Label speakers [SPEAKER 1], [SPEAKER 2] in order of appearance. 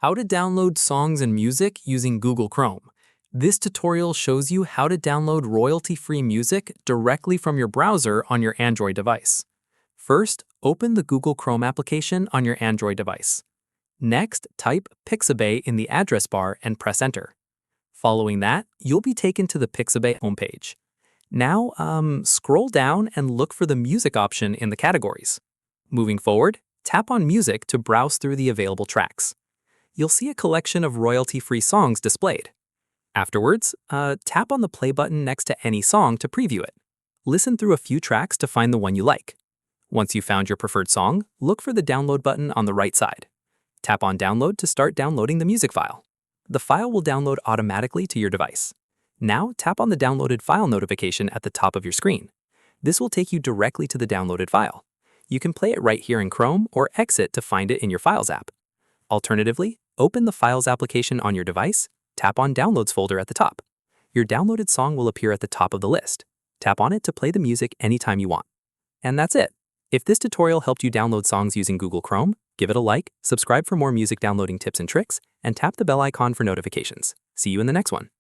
[SPEAKER 1] How to download songs and music using Google Chrome. This tutorial shows you how to download royalty-free music directly from your browser on your Android device. First, open the Google Chrome application on your Android device. Next, type Pixabay in the address bar and press Enter. Following that, you'll be taken to the Pixabay homepage. Now, scroll down and look for the music option in the categories. Moving forward, tap on Music to browse through the available tracks. You'll see a collection of royalty-free songs displayed. Afterwards, tap on the play button next to any song to preview it. Listen through a few tracks to find the one you like. Once you've found your preferred song, look for the download button on the right side. Tap on Download to start downloading the music file. The file will download automatically to your device. Now, tap on the downloaded file notification at the top of your screen. This will take you directly to the downloaded file. You can play it right here in Chrome or exit to find it in your Files app. Alternatively, open the Files application on your device, tap on Downloads folder at the top. Your downloaded song will appear at the top of the list. Tap on it to play the music anytime you want. And that's it. If this tutorial helped you download songs using Google Chrome, give it a like, subscribe for more music downloading tips and tricks, and tap the bell icon for notifications. See you in the next one.